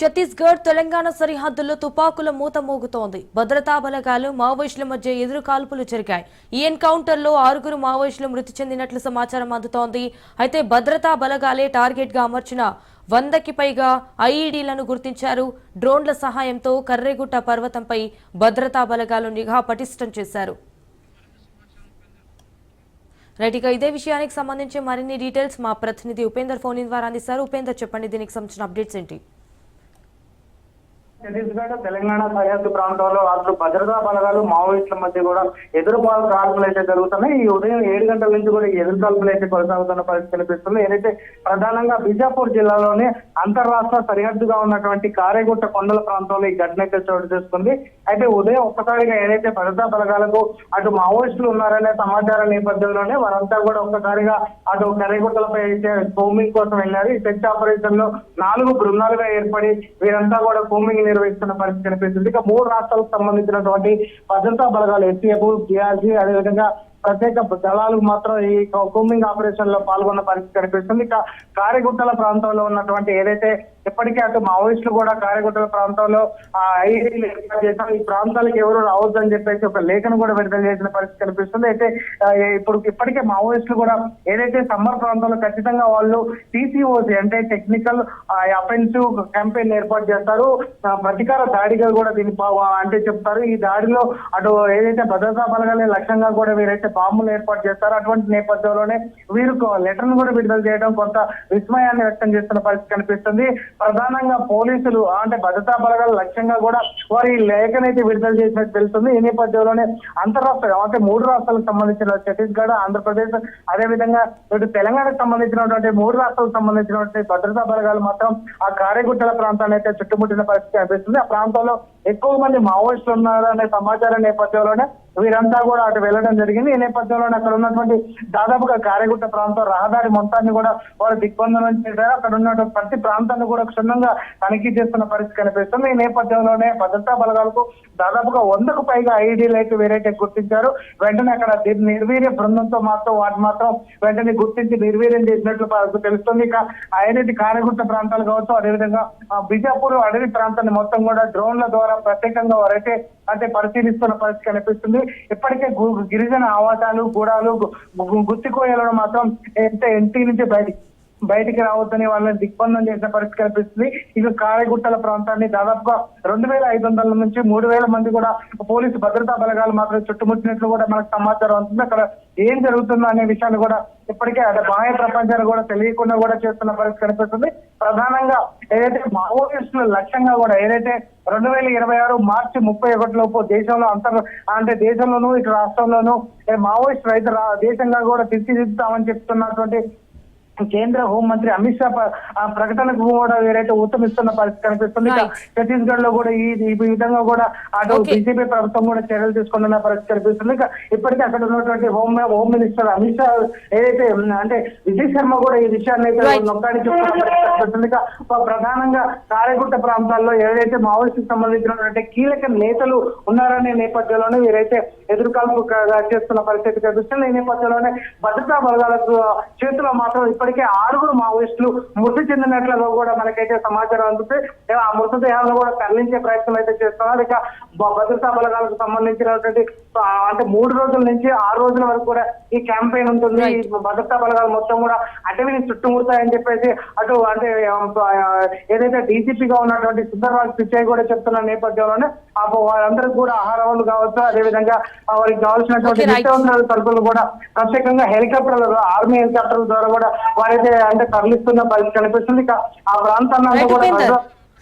ఛత్తీస్గఢ్ తెలంగాణ సరిహద్దుల్లో తుపాకుల మూత మోగుతోంది. భద్రతా బలగాలు మావోయిస్టుల మధ్య ఎదురు కాల్పులు జరిగాయి. ఈ ఎన్కౌంటర్లో 6 మావోయిస్టులు మృతి చెందినట్లు సమాచారం అందుతోంది. అయితే భద్రతా బలగాలే టార్గెట్ గా అమర్చిన 100కి పైగా ఐఈడీలను గుర్తించారు. డ్రోన్ల సహాయంతో కర్రెగుట్ట పర్వతంపై భద్రతా బలగాలు నిఘా పటిష్టం చేశారు. రైట్, ఇక ఇదే విషయానికి సంబంధించి మరిన్ని డీటెయిల్స్ మా ప్రతినిధి ఉపేందర్ ఫోన్ ఇన్ ద్వారా అందిస్తారు. ఉపేందర్, చెప్పండి, దీనికి సంబంధించిన అప్డేట్స్ ఏంటి? ఛత్తీస్గఢ్ తెలంగాణ సరిహద్దు ప్రాంతంలో అసలు భద్రతా బలగాలు మావోయిస్టుల మధ్య కూడా కాల్పులు అయితే జరుగుతున్నాయి. ఈ ఉదయం 7 గంటల నుంచి కూడా ఎదురు కాల్పులు అయితే కొనసాగుతున్న పరిస్థితి కనిపిస్తుంది. ఏదైతే ప్రధానంగా బిజాపూర్ జిల్లాలోనే అంతర్రాష్ట్ర సరిహద్దుగా ఉన్నటువంటి కారేగుట్ట కొండల ప్రాంతంలో ఈ ఘటన అయితే చోటు చేసుకుంది. అయితే ఉదయం ఒక్కసారిగా ఏదైతే భద్రతా బలగాలకు అటు మావోయిస్టులు ఉన్నారనే సమాచారం నేపథ్యంలోనే వారంతా కూడా ఒక్కసారిగా అటు కరేగుట్టలపై అయితే కోమింగ్ కోసం వెళ్ళారు. ఈ సెర్చ్ ఆపరేషన్ లో 4 బృందాలుగా ఏర్పడి వీరంతా కూడా కోమింగ్ నిర్వహిస్తున్న పరిస్థితి కనిపిస్తుంది. ఇక 3 రాష్ట్రాలకు సంబంధించినటువంటి భద్రతా బలగాలు ఎస్టీఎఫ్, జిఆర్జీ, అదేవిధంగా ప్రత్యేక దళాలు మాత్రం ఈ కోమింగ్ ఆపరేషన్ లో పాల్గొన్న పరిస్థితి కనిపిస్తుంది. ఇక కారెగుట్టల ప్రాంతంలో ఉన్నటువంటి ఏదైతే ఇప్పటికే అటు మావోయిస్టులు కూడా కారెగుట్టల ప్రాంతంలో ఐఈడీలు ఏర్పాటు చేశారు. ఈ ప్రాంతాలకు ఎవరు రావద్దని చెప్పేసి ఒక లేఖను కూడా విడుదల చేసిన పరిస్థితి కనిపిస్తుంది. అయితే ఇప్పటికే మావోయిస్టులు కూడా ఏదైతే సమ్మర్ ప్రాంతంలో ఖచ్చితంగా వాళ్ళు టీసీఓసి అంటే టెక్నికల్ అఫెన్సివ్ క్యాంపెయిన్ ఏర్పాటు చేస్తారు. ప్రతీకార దాడిగా కూడా దీన్ని అంటే చెప్తారు. ఈ దాడిలో అటు ఏదైతే భద్రతా బలగాలే లక్ష్యంగా కూడా వీరైతే బాంబులు ఏర్పాటు చేస్తారు. అటువంటి నేపథ్యంలోనే వీరు లెటర్ ను కూడా విడుదల చేయడం కొంత విస్మయాన్ని వ్యక్తం చేస్తున్న పరిస్థితి కనిపిస్తుంది. ప్రధానంగా పోలీసులు అంటే భద్రతా బలగాల లక్ష్యంగా కూడా వారి లేఖనైతే విడుదల చేసినట్టు తెలుస్తుంది. ఈ నేపథ్యంలోనే అంతరాష్ట్ర అంటే 3 రాష్ట్రాలకు సంబంధించిన ఛత్తీస్గఢ్, ఆంధ్రప్రదేశ్, అదేవిధంగా ఇటు తెలంగాణకు సంబంధించినటువంటి 3 రాష్ట్రాలకు సంబంధించినటువంటి భద్రతా బలగాలు మాత్రం ఆ కారెగుట్టల ప్రాంతాన్ని అయితే చుట్టుముట్టిన పరిస్థితి కనిపిస్తుంది. ఆ ప్రాంతంలో ఎక్కువ మంది మావోయిస్టులు ఉన్నారు అనే సమాచారం నేపథ్యంలోనే వీరంతా కూడా అటు వెళ్లడం జరిగింది. ఈ నేపథ్యంలోనే అక్కడ ఉన్నటువంటి దాదాపుగా కారెగుట్ట ప్రాంతం రహదారి మొత్తాన్ని కూడా వారు దిగ్బంధనం చేశారు. అక్కడ ఉన్నటువంటి ప్రతి ప్రాంతాన్ని కూడా క్షుణ్ణంగా తనిఖీ చేస్తున్న పరిస్థితి కనిపిస్తుంది. ఈ నేపథ్యంలోనే భద్రతా బలగాలకు దాదాపుగా 100కు పైగా ఐఈడీలు అయితే వీరైతే గుర్తించారు. వెంటనే అక్కడ నిర్వీర్య బృందంతో వాటిని మాత్రం వెంటనే గుర్తించి నిర్వీర్యం చేసినట్లు తెలుస్తుంది. ఇక ఏదైతే కారెగుట్ట ప్రాంతాలు కావచ్చు, అదేవిధంగా బిజాపూర్ అడవి ప్రాంతాన్ని మొత్తం కూడా డ్రోన్ల ద్వారా ప్రత్యేకంగా వారైతే అంటే పరిశీలిస్తున్న పరిస్థితి కనిపిస్తుంది. ఇప్పటికే గిరిజన ఆవాసాలు, గూడాలు, గుత్తికోయలను మాత్రం ఇంటి నుంచి బయటికి రావద్దని వాళ్ళని దిగ్బంధం చేసిన పరిస్థితి కనిపిస్తుంది. ఇక కారెగుట్టల ప్రాంతాన్ని దాదాపుగా 2500 నుంచి 3000 మంది కూడా పోలీసు భద్రతా బలగాలు మాత్రం చుట్టుముట్టినట్లు కూడా మనకు సమాచారం అవుతుంది. అక్కడ ఏం జరుగుతుందో అనే విషయాన్ని కూడా ఇప్పటికే బాహ్య ప్రపంచాన్ని కూడా తెలియకుండా కూడా చేస్తున్న పరిస్థితి కనిపిస్తుంది. ప్రధానంగా ఏదైతే మావోయిస్టుల లక్ష్యంగా కూడా ఏదైతే 2026 మార్చి 31 లోపు దేశంలో అంటే దేశంలోనూ ఇటు రాష్ట్రంలోనూ మావోయిస్ట్ రైతు దేశంగా కూడా తీర్చిదిద్దుతామని చెప్తున్నటువంటి కేంద్ర హోంమంత్రి అమిత్ షా ప్రకటనకు కూడా వేరైతే ఊతమిస్తున్న పరిస్థితి కనిపిస్తుంది. ఛత్తీస్గఢ్ లో కూడా ఈ విధంగా కూడా అటు బీజేపీ ప్రభుత్వం కూడా చర్యలు తీసుకుంటున్న పరిస్థితి కనిపిస్తుంది. ఇప్పటికే అక్కడ ఉన్నటువంటి హోమ్ మినిస్టర్ అమిత్ షా ఏదైతే అంటే విజయ్ శర్మ కూడా ఈ విషయాన్ని అయితే నొక్కాడి చెప్తున్న పరిస్థితి కనిపిస్తుంది. ప్రధానంగా కారెగుట్ట ప్రాంతాల్లో ఏదైతే మావోయిస్టుకు సంబంధించినటువంటి కీలక నేతలు ఉన్నారనే నేపథ్యంలోనే వీరైతే ఎదురుకాల్పు చేస్తున్న పరిస్థితి కనిపిస్తుంది. ఈ నేపథ్యంలోనే భద్రతా బలగాలకు చేతిలో మాత్రం ఇప్పటికే 6 మావోయిస్టులు మృతి చెందినట్లుగా కూడా మనకైతే సమాచారం అందుతుంది. ఆ మృతదేహాలను కూడా తరలించే ప్రయత్నం అయితే చేస్తున్నారు. ఇక భద్రతా బలగాలకు సంబంధించినటువంటి అంటే 3 రోజుల నుంచి 6 రోజుల వరకు కూడా ఈ క్యాంపెయిన్ ఉంటుంది. ఈ భద్రతా బలగాలు మొత్తం కూడా అటవీని చుట్టుముడతాయని చెప్పేసి అటు అంటే ఏదైతే డీజీపీగా ఉన్నటువంటి సుందర్రాజ్ పిచ్చయ్య కూడా చెప్తున్న నేపథ్యంలోనే వారందరికీ కూడా ఆహారాలు కావచ్చు, అదేవిధంగా వారికి కావాల్సినటువంటి నిత్యావసరాల సరుకులు కూడా ప్రత్యేకంగా హెలికాప్టర్ల ఆర్మీ హెలికాప్టర్ల ద్వారా కూడా వారైతే అంటే తరలిస్తున్న పరిస్థితి కనిపిస్తుంది. ఆ ప్రాంతాన్ని కూడా